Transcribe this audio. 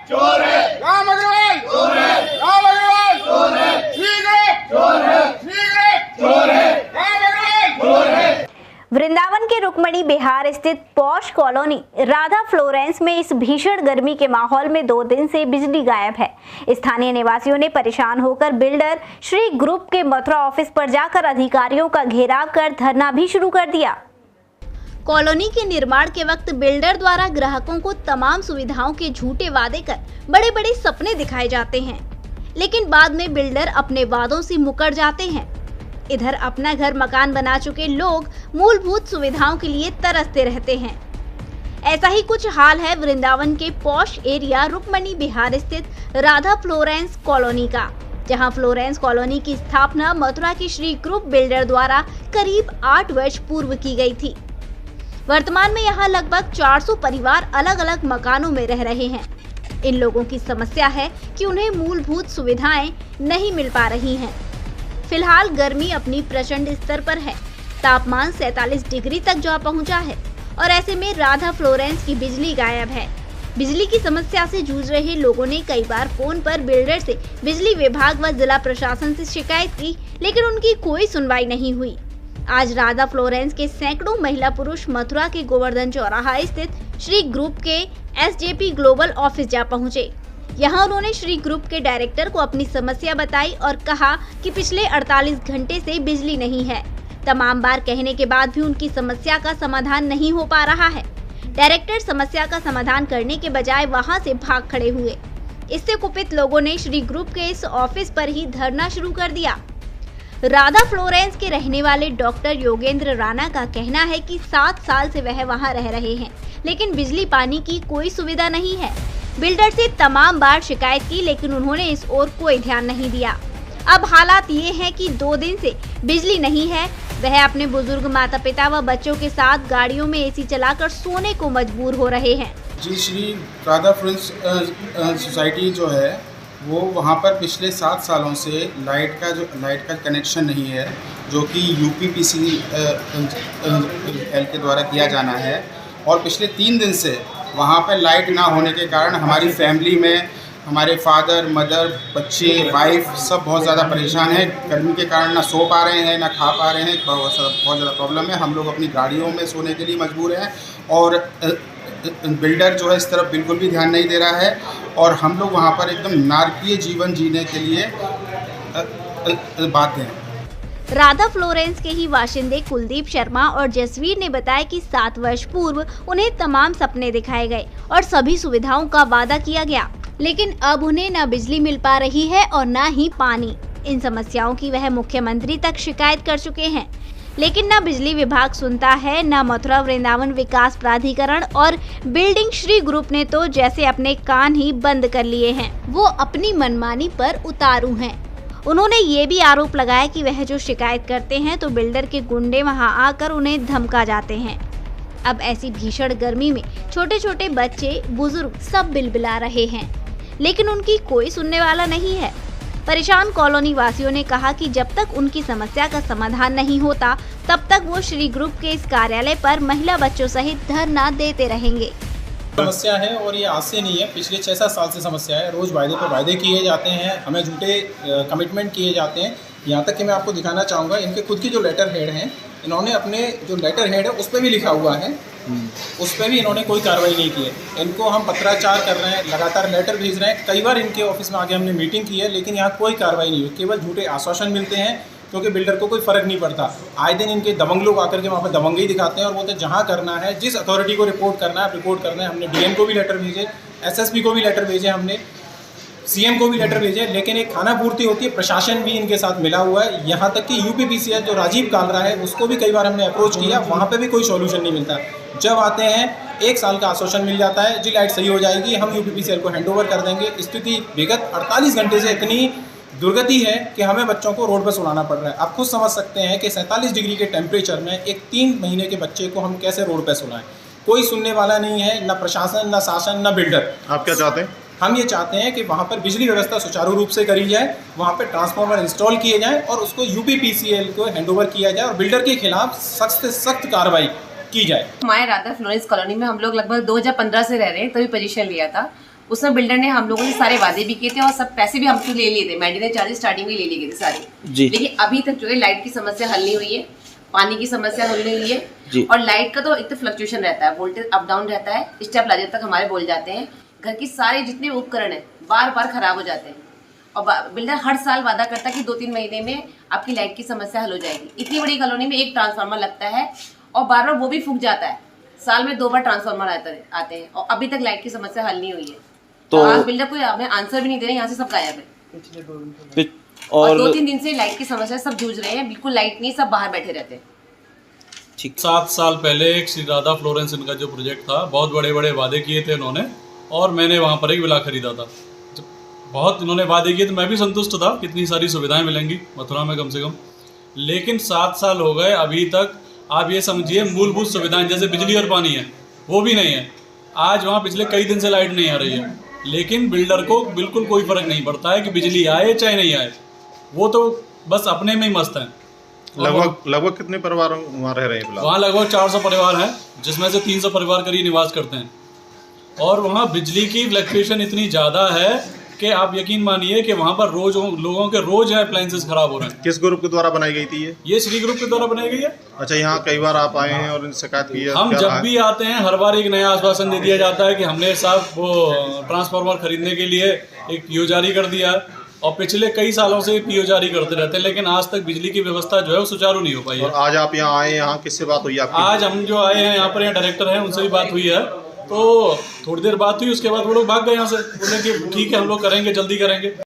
चोर है, राम अग्रवाल चोर है, राम अग्रवाल चोर है, श्री चोर है, श्री चोर है, राम अग्रवाल चोर है। वृंदावन के रुक्मणी बिहार स्थित पॉश कॉलोनी राधा फ्लोरेंस में इस भीषण गर्मी के माहौल में 2 दिन से बिजली गायब है। स्थानीय निवासियों ने परेशान होकर बिल्डर श्री ग्रुप के मथुरा ऑफिस पर जाकर अधिकारियों का घेराव कर धरना भी शुरू कर दिया। कॉलोनी के निर्माण के वक्त बिल्डर द्वारा ग्राहकों को तमाम सुविधाओं के झूठे वादे कर बड़े बड़े सपने दिखाए जाते हैं, लेकिन बाद में बिल्डर अपने वादों से मुकर जाते हैं। इधर अपना घर मकान बना चुके लोग मूलभूत सुविधाओं के लिए तरसते रहते हैं। ऐसा ही कुछ हाल है वृंदावन के पॉश एरिया रुक्मणी बिहार स्थित राधा फ्लोरेंस कॉलोनी का, जहां फ्लोरेंस कॉलोनी की स्थापना मथुरा के श्री ग्रुप बिल्डर द्वारा करीब 8 वर्ष पूर्व की गई थी। वर्तमान में यहां लगभग 400 परिवार अलग अलग मकानों में रह रहे हैं। इन लोगों की समस्या है कि उन्हें मूलभूत सुविधाएं नहीं मिल पा रही हैं। फिलहाल गर्मी अपनी प्रचंड स्तर पर है, तापमान 47 डिग्री तक जा पहुंचा है और ऐसे में राधा फ्लोरेंस की बिजली गायब है। बिजली की समस्या से जूझ रहे लोगों ने कई बार फोन पर बिल्डर से बिजली विभाग व जिला प्रशासन से शिकायत की, लेकिन उनकी कोई सुनवाई नहीं हुई। आज राधा फ्लोरेंस के सैकड़ों महिला पुरुष मथुरा के गोवर्धन चौराहा स्थित श्री ग्रुप के SJP ग्लोबल ऑफिस जा पहुंचे। यहाँ उन्होंने श्री ग्रुप के डायरेक्टर को अपनी समस्या बताई और कहा कि पिछले 48 घंटे से बिजली नहीं है। तमाम बार कहने के बाद भी उनकी समस्या का समाधान नहीं हो पा रहा है। डायरेक्टर समस्या का समाधान करने के बजाय वहां से भाग खड़े हुए। इससे कुपित लोगों ने श्री ग्रुप के इस ऑफिस पर ही धरना शुरू कर दिया। राधा फ्लोरेंस के रहने वाले डॉक्टर योगेंद्र राणा का कहना है कि 7 साल से वह वहां रह रहे हैं, लेकिन बिजली पानी की कोई सुविधा नहीं है। बिल्डर से तमाम बार शिकायत की, लेकिन उन्होंने इस ओर कोई ध्यान नहीं दिया। अब हालात ये हैं कि 2 दिन से बिजली नहीं है। वह अपने बुजुर्ग माता पिता व बच्चों के साथ गाड़ियों में AC चलाकर सोने को मजबूर हो रहे हैं। जी, श्री राधा फ्लोरेंस सोसाइटी जो है वो वहाँ पर पिछले 7 सालों से लाइट का कनेक्शन नहीं है, जो कि UPPCL के द्वारा दिया जाना है। और पिछले 3 दिन से वहाँ पर लाइट ना होने के कारण हमारी फैमिली में हमारे फादर, मदर, बच्चे, वाइफ सब बहुत ज़्यादा परेशान हैं। गर्मी के कारण ना सो पा रहे हैं, ना खा पा रहे हैं। बहुत ज़्यादा प्रॉब्लम है। हम लोग अपनी गाड़ियों में सोने के लिए मजबूर हैं और बिल्डर जो है इस तरफ बिल्कुल भी ध्यान नहीं दे रहा है और हम लोग वहाँ पर एकदम नारकीय जीवन जीने के लिए बाध्य हैं। राधा फ्लोरेंस के ही बाशिंदे कुलदीप शर्मा और जसवीर ने बताया कि 7 वर्ष पूर्व उन्हें तमाम सपने दिखाए गए और सभी सुविधाओं का वादा किया गया, लेकिन अब उन्हें न बिजली मिल पा रही है और न ही पानी। इन समस्याओं की वह मुख्यमंत्री तक शिकायत कर चुके हैं, लेकिन न बिजली विभाग सुनता है, न मथुरा वृंदावन विकास प्राधिकरण और बिल्डिंग श्री ग्रुप ने तो जैसे अपने कान ही बंद कर लिए हैं। वो अपनी मनमानी पर उतारू हैं। उन्होंने ये भी आरोप लगाया कि वह जो शिकायत करते हैं तो बिल्डर के गुंडे वहां आकर उन्हें धमका जाते हैं। अब ऐसी भीषण गर्मी में छोटे छोटे बच्चे, बुजुर्ग सब बिलबिला रहे हैं, लेकिन उनकी कोई सुनने वाला नहीं है। परेशान कॉलोनी वासियों ने कहा कि जब तक उनकी समस्या का समाधान नहीं होता, तब तक वो श्री ग्रुप के इस कार्यालय पर महिला बच्चों सहित धरना देते रहेंगे। समस्या है और ये आज से नहीं है, पिछले 6-7 साल से समस्या है। रोज़ वायदे पर वायदे किए जाते हैं, हमें झूठे कमिटमेंट किए जाते हैं। यहाँ तक कि मैं आपको दिखाना चाहूँगा, इनके खुद की जो लेटर हेड हैं, इन्होंने अपने जो लेटर हेड है उस पर भी लिखा हुआ है, उस पर भी इन्होंने कोई कार्रवाई नहीं की है। इनको हम पत्राचार कर रहे हैं, लगातार लेटर भेज रहे हैं। कई बार इनके ऑफिस में आके हमने मीटिंग की है, लेकिन यहाँ कोई कार्रवाई नहीं हुई। केवल झूठे आश्वासन मिलते हैं, क्योंकि बिल्डर को कोई फ़र्क नहीं पड़ता। आए दिन इनके दबंग लोग आकर के वहाँ पर दबंगई दिखाते हैं और बोलते हैं जहाँ करना है, जिस अथॉरिटी को रिपोर्ट करना है रिपोर्ट करना है। हमने DM को भी लेटर भेजे, SSP को भी लेटर भेजे, हमने CM को भी लेटर भेजे, लेकिन एक खाना पूर्ति होती है, प्रशासन भी इनके साथ मिला हुआ है। यहाँ तक कि UPPCL जो राजीव कालरा है उसको भी कई बार हमने अप्रोच किया, वहाँ पे भी कोई सॉल्यूशन नहीं मिलता। जब आते हैं 1 साल का आश्वासन मिल जाता है, जी लाइट सही हो जाएगी, हम UPPCL को हैंडओवर कर देंगे। स्थिति विगत 48 घंटे से इतनी दुर्गति है कि हमें बच्चों को रोड पर सुलाना पड़ रहा है। आप खुद समझ सकते हैं कि 47 डिग्री के टेम्परेचर में एक 3 महीने के बच्चे को हम कैसे रोड पर सुलाएं। कोई सुनने वाला नहीं है, न प्रशासन, न शासन, न बिल्डर। आप क्या चाहते हैं? हम ये चाहते हैं कि वहाँ पर बिजली व्यवस्था सुचारू रूप से करी जाए, वहाँ पर ट्रांसफार्मर इंस्टॉल किए जाएँ और उसको UPPCL को हैंडओवर किया जाए और बिल्डर के खिलाफ सख्त से सख्त कार्रवाई की जाए। हमारे राधा फ्लोरेंस कॉलोनी में हम लोग लगभग 2015 से रह रहे हैं, तभी पोजीशन लिया था। उसमें बिल्डर ने हम लोगों से सारे वादे भी किए थे और सब पैसे भी हमसे ले लिए थे, मेंटेनेंस चार्जेस स्टार्टिंग में ले लिए गए थे सारे जी। लेकिन अभी तक जो है लाइट की समस्या हल नहीं हुई है, पानी की समस्या हल नहीं हुई है और लाइट का तो एक तो फ्लक्चुएशन रहता है, वोल्टेज अप डाउन रहता है, स्टेबलाइजर तक हमारे बोल जाते हैं, घर की सारे जितने उपकरण है बार बार खराब हो जाते हैं और बिल्डर हर साल वादा करता है कि 2-3 महीने में आपकी लाइट की समस्या हल हो जाएगी। इतनी बड़ी कॉलोनी में एक ट्रांसफार्मर लगता है और बार बार वो भी फूक जाता है, साल में 2 बार ट्रांसफार्मर आते हैं और अभी तक लाइट की समस्या हल नहीं हुई है। तो आज बिल्डर कोई हमें आंसर भी नहीं दे रहे, यहाँ से सब गायब है और 2-3 दिन से लाइट की समस्या सब जूझ रहे हैं, बिल्कुल लाइट नहीं, सब बाहर बैठे रहते हैं। 7 साल पहले एक श्री राधा फ्लोरेंस इनका जो प्रोजेक्ट था, बहुत बड़े बड़े वादे किए थे इन्होंने और मैंने वहाँ पर एक विला खरीदा था। बहुत इन्होंने वादे किए तो मैं भी संतुष्ट था, कितनी सारी सुविधाएं मिलेंगी मथुरा में कम से कम, लेकिन 7 साल हो गए अभी तक आप ये समझिए मूलभूत सुविधाएं जैसे बिजली और पानी है वो भी नहीं है। आज वहाँ पिछले कई दिन से लाइट नहीं आ रही है, लेकिन बिल्डर को बिल्कुल कोई फर्क नहीं पड़ता है कि बिजली आए चाहे नहीं आए, वो तो बस अपने में ही मस्त हैं। लगभग कितने परिवार वहाँ रह रहे हैं? वहाँ लगभग 400 परिवार हैं, जिसमें से 300 परिवार करीब निवास करते हैं और वहाँ बिजली की फ्लक्चुएशन इतनी ज़्यादा है कि आप यकीन मानिए कि वहाँ पर रोज लोगों के रोज अप्लायंसेस खराब हो रहे हैं। किस ग्रुप के द्वारा बनाई गई थी ये श्री ग्रुप के द्वारा बनाई गई है। अच्छा, यहाँ कई बार आप आए हैं और शिकायत की है? हम जब भी आते हैं हर बार एक नया आश्वासन दे दिया जाता है कि हमने साहब वो ट्रांसफार्मर खरीदने के लिए एक पीओ जारी कर दिया और पिछले कई सालों से पीओ जारी करते रहते हैं, लेकिन आज तक बिजली की व्यवस्था जो है वो सुचारू नहीं हो पाई है। आज आप यहाँ आए, यहाँ किससे बात हुई आपकी? आज हम जो आए हैं यहाँ पर, यहाँ डायरेक्टर हैं, उनसे भी बात हुई है, तो थोड़ी देर बात हुई, उसके बाद वो लोग भाग गए यहाँ से, बोले कि ठीक है हम लोग करेंगे, जल्दी करेंगे।